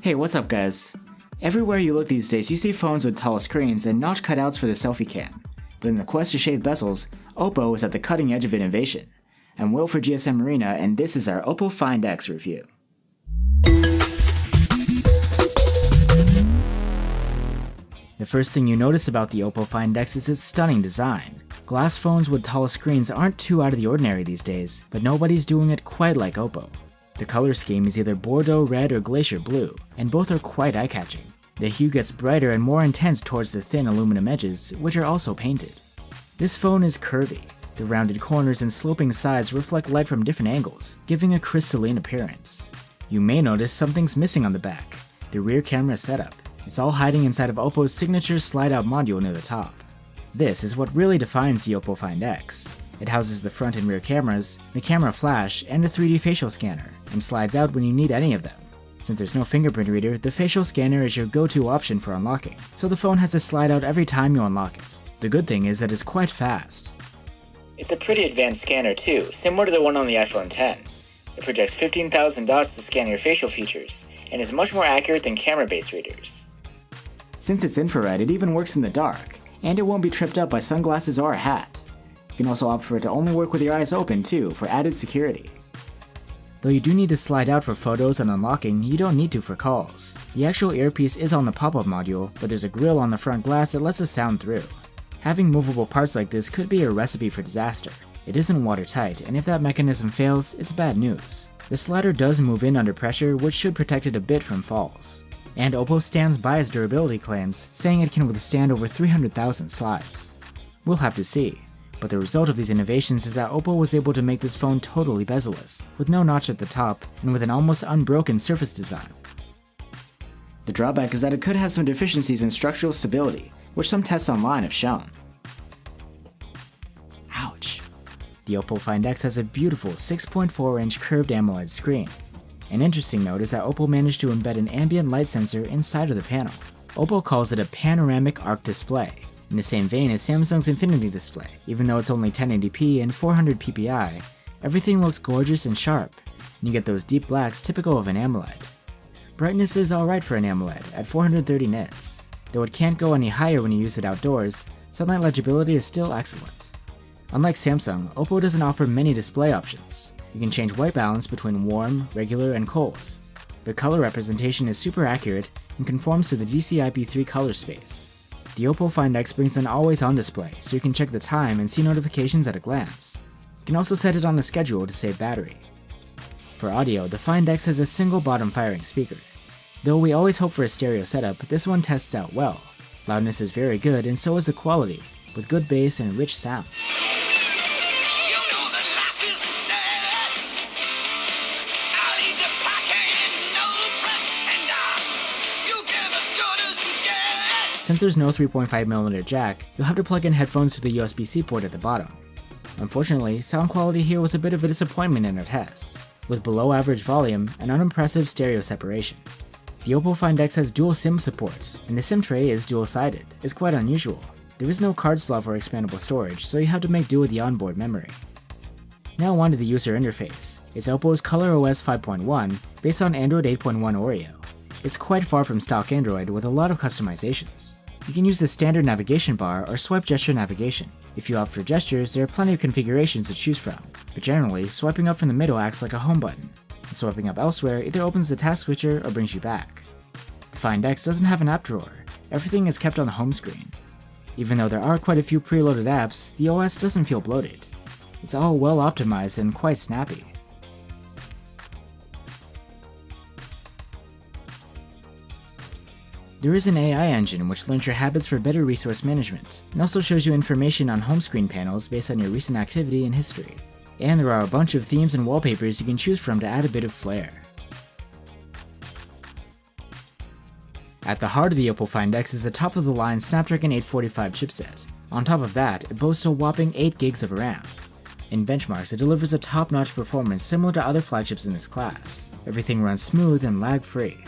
Hey, what's up guys? Everywhere you look these days you see phones with tall screens and notch cutouts for the selfie cam. But in the quest to shave bezels, OPPO is at the cutting edge of innovation. I'm Will for GSMArena and this is our OPPO Find X review. The first thing you notice about the OPPO Find X is its stunning design. Glass phones with tall screens aren't too out of the ordinary these days, but nobody's doing it quite like OPPO. The color scheme is either Bordeaux red or Glacier blue, and both are quite eye-catching. The hue gets brighter and more intense towards the thin aluminum edges, which are also painted. This phone is curvy. The rounded corners and sloping sides reflect light from different angles, giving a crystalline appearance. You may notice something's missing on the back, the rear camera setup. It's all hiding inside of OPPO's signature slide-out module near the top. This is what really defines the OPPO Find X. It houses the front and rear cameras, the camera flash, and a 3D facial scanner, and slides out when you need any of them. Since there's no fingerprint reader, the facial scanner is your go-to option for unlocking, so the phone has to slide out every time you unlock it. The good thing is that it's quite fast. It's a pretty advanced scanner too, similar to the one on the iPhone X. It projects 15,000 dots to scan your facial features, and is much more accurate than camera-based readers. Since it's infrared, it even works in the dark, and it won't be tripped up by sunglasses or a hat. You can also opt for it to only work with your eyes open too, for added security. Though you do need to slide out for photos and unlocking, you don't need to for calls. The actual earpiece is on the pop-up module, but there's a grill on the front glass that lets the sound through. Having movable parts like this could be a recipe for disaster. It isn't watertight, and if that mechanism fails, it's bad news. The slider does move in under pressure, which should protect it a bit from falls. And OPPO stands by its durability claims, saying it can withstand over 300,000 slides. We'll have to see. But the result of these innovations is that OPPO was able to make this phone totally bezel-less, with no notch at the top, and with an almost unbroken surface design. The drawback is that it could have some deficiencies in structural stability, which some tests online have shown. Ouch. The OPPO Find X has a beautiful 6.4-inch curved AMOLED screen. An interesting note is that OPPO managed to embed an ambient light sensor inside of the panel. OPPO calls it a panoramic arc display, in the same vein as Samsung's Infinity display. Even though it's only 1080p and 400 ppi, everything looks gorgeous and sharp, and you get those deep blacks typical of an AMOLED. Brightness is alright for an AMOLED at 430 nits, though it can't go any higher when you use it outdoors. Sunlight legibility is still excellent. Unlike Samsung, OPPO doesn't offer many display options. You can change white balance between warm, regular, and cold. But color representation is super accurate and conforms to the DCI-P3 color space. The OPPO Find X brings an always-on display, so you can check the time and see notifications at a glance. You can also set it on a schedule to save battery. For audio, the Find X has a single bottom firing speaker. Though we always hope for a stereo setup, this one tests out well. Loudness is very good and so is the quality, with good bass and rich sound. Since there's no 3.5mm jack, you'll have to plug in headphones to the USB-C port at the bottom. Unfortunately, sound quality here was a bit of a disappointment in our tests, with below average volume and unimpressive stereo separation. The OPPO Find X has dual SIM support, and the SIM tray is dual-sided. It's quite unusual. There is no card slot for expandable storage, so you have to make do with the onboard memory. Now on to the user interface. It's OPPO's ColorOS 5.1, based on Android 8.1 Oreo. It's quite far from stock Android with a lot of customizations. You can use the standard navigation bar or swipe gesture navigation. If you opt for gestures, there are plenty of configurations to choose from, but generally, swiping up from the middle acts like a home button, and swiping up elsewhere either opens the task switcher or brings you back. The Find X doesn't have an app drawer. Everything is kept on the home screen. Even though there are quite a few preloaded apps, the OS doesn't feel bloated. It's all well optimized and quite snappy. There is an AI engine which learns your habits for better resource management, and also shows you information on home screen panels based on your recent activity and history. And there are a bunch of themes and wallpapers you can choose from to add a bit of flair. At the heart of the OPPO Find X is the top-of-the-line Snapdragon 845 chipset. On top of that, it boasts a whopping 8 gigs of RAM. In benchmarks, it delivers a top-notch performance similar to other flagships in this class. Everything runs smooth and lag-free.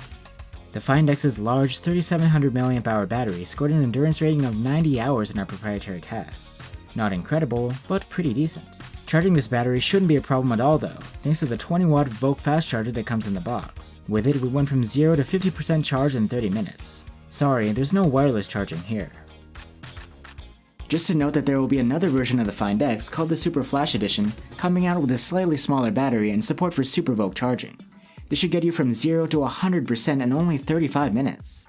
The Find X's large 3700 mAh battery scored an endurance rating of 90 hours in our proprietary tests. Not incredible, but pretty decent. Charging this battery shouldn't be a problem at all though, thanks to the 20-watt VOOC fast charger that comes in the box. With it, we went from 0 to 50% charge in 30 minutes. Sorry, there's no wireless charging here. Just to note that there will be another version of the Find X called the Super Flash Edition, coming out with a slightly smaller battery and support for Super VOOC charging. This should get you from 0 to 100% in only 35 minutes.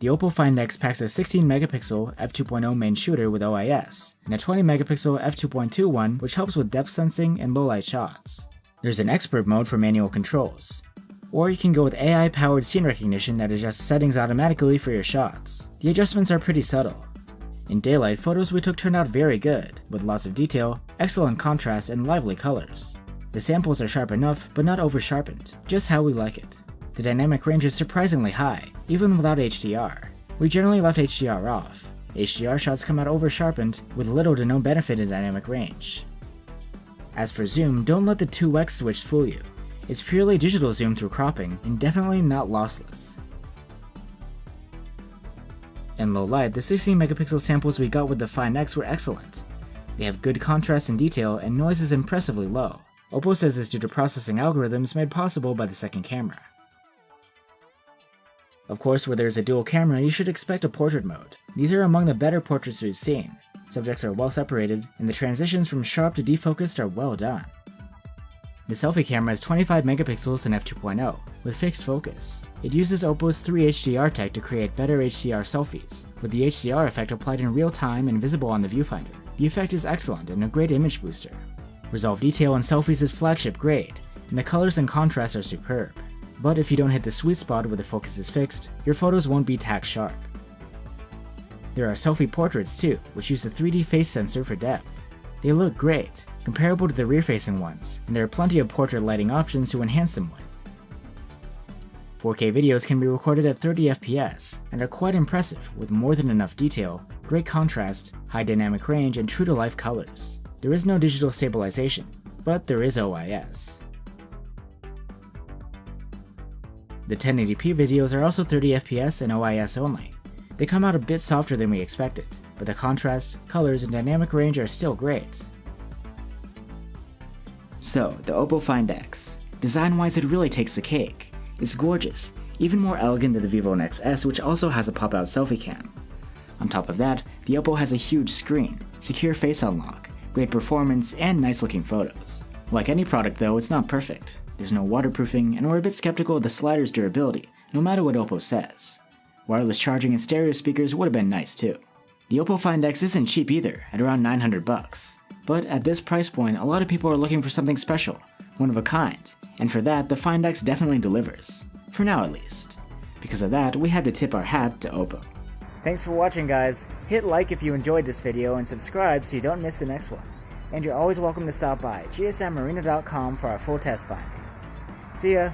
The OPPO Find X packs a 16-megapixel f2.0 main shooter with OIS, and a 20-megapixel f2.2 one which helps with depth sensing and low-light shots. There's an expert mode for manual controls. Or you can go with AI-powered scene recognition that adjusts settings automatically for your shots. The adjustments are pretty subtle. In daylight, photos we took turned out very good, with lots of detail, excellent contrast, and lively colors. The samples are sharp enough, but not over-sharpened, just how we like it. The dynamic range is surprisingly high, even without HDR. We generally left HDR off. HDR shots come out over-sharpened, with little to no benefit in dynamic range. As for zoom, don't let the 2x switch fool you. It's purely digital zoom through cropping, and definitely not lossless. In low light, the 16-megapixel samples we got with the Find X were excellent. They have good contrast and detail, and noise is impressively low. OPPO says this due to processing algorithms made possible by the second camera. Of course, where there's a dual camera, you should expect a portrait mode. These are among the better portraits we've seen. Subjects are well separated, and the transitions from sharp to defocused are well done. The selfie camera is 25 megapixels in f2.0, with fixed focus. It uses OPPO's 3HDR tech to create better HDR selfies, with the HDR effect applied in real time and visible on the viewfinder. The effect is excellent and a great image booster. Resolve detail in selfies is flagship grade, and the colors and contrast are superb. But if you don't hit the sweet spot where the focus is fixed, your photos won't be tack sharp. There are selfie portraits too, which use the 3D face sensor for depth. They look great, comparable to the rear-facing ones, and there are plenty of portrait lighting options to enhance them with. 4K videos can be recorded at 30 FPS, and are quite impressive with more than enough detail, great contrast, high dynamic range, and true-to-life colors. There is no digital stabilization, but there is OIS. The 1080p videos are also 30 FPS and OIS only. They come out a bit softer than we expected, but the contrast, colors, and dynamic range are still great. So, the OPPO Find X. Design-wise, it really takes the cake. It's gorgeous, even more elegant than the Vivo XS, which also has a pop-out selfie cam. On top of that, the OPPO has a huge screen, secure face unlock, great performance, and nice-looking photos. Like any product though, it's not perfect. There's no waterproofing, and we're a bit skeptical of the slider's durability, no matter what OPPO says. Wireless charging and stereo speakers would have been nice too. The OPPO Find X isn't cheap either, at around $900. But at this price point, a lot of people are looking for something special, one of a kind, and for that, the Find X definitely delivers. For now at least. Because of that, we had to tip our hat to OPPO. Thanks for watching guys. Hit like if you enjoyed this video and subscribe so you don't miss the next one. And you're always welcome to stop by GSMArena.com for our full test findings. See ya!